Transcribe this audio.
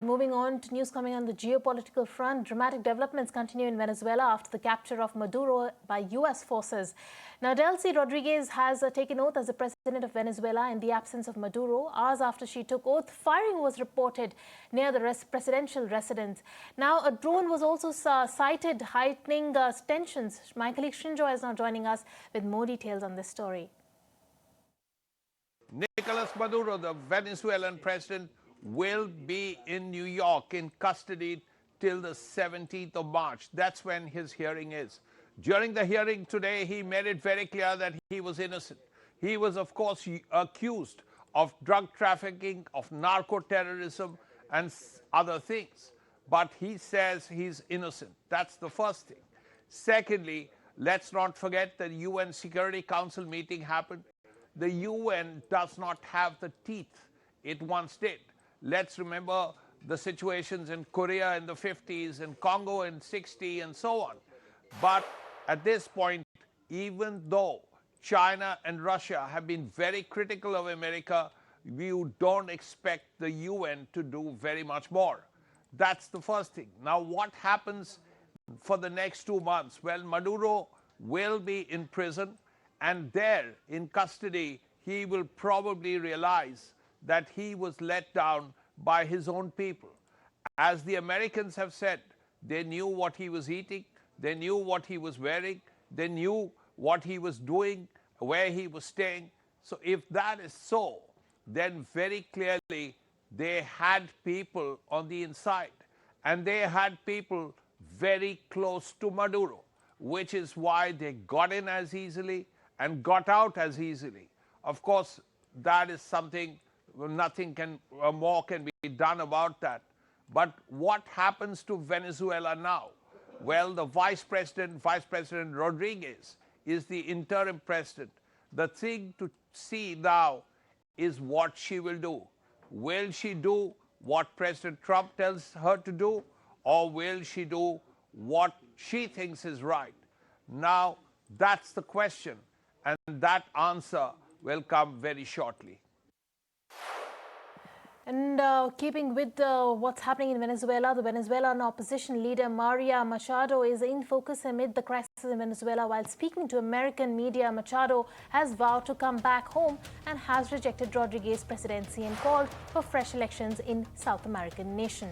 Moving on to news coming on the geopolitical front, dramatic developments continue in Venezuela after the capture of Maduro by U.S. forces. Now, Delcy Rodríguez has taken oath as the president of Venezuela in the absence of Maduro. Hours after she took oath, firing was reported near the presidential residence. Now, a drone was also sighted, heightening tensions. My colleague Shinjo is now joining us with more details on this story. Nicolás Maduro, the Venezuelan president, will be in New York in custody till the 17th of March. That's when his hearing is. During the hearing today, he made it very clear that he was innocent. He was, of course, accused of drug trafficking, of narco-terrorism, and other things. But he says he's innocent. That's the first thing. Secondly, let's not forget the UN Security Council meeting happened. The UN does not have the teeth it once did. Let's remember the situations in Korea in the 50s, in Congo in 60, and so on. But at this point, even though China and Russia have been very critical of America, you don't expect the UN to do very much more. That's the first thing. Now, what happens for the next 2 months? Well, Maduro will be in prison, and there in custody, he will probably realize that he was let down by his own people. As the Americans have said, they knew what he was eating, they knew what he was wearing, they knew what he was doing, where he was staying. So if that is so, then very clearly they had people on the inside, and they had people very close to Maduro, which is why they got in as easily and got out as easily. Of course, that is something nothing more can be done about that. But what happens to Venezuela now? Well, the Vice President Rodríguez, is the interim president. The thing to see now is what she will do. Will she do what President Trump tells her to do, or will she do what she thinks is right? Now, that's the question, and that answer will come very shortly. And keeping with what's happening in Venezuela, the Venezuelan opposition leader Maria Machado is in focus amid the crisis in Venezuela. While speaking to American media, Machado has vowed to come back home and has rejected Rodríguez's presidency and called for fresh elections in South American nation.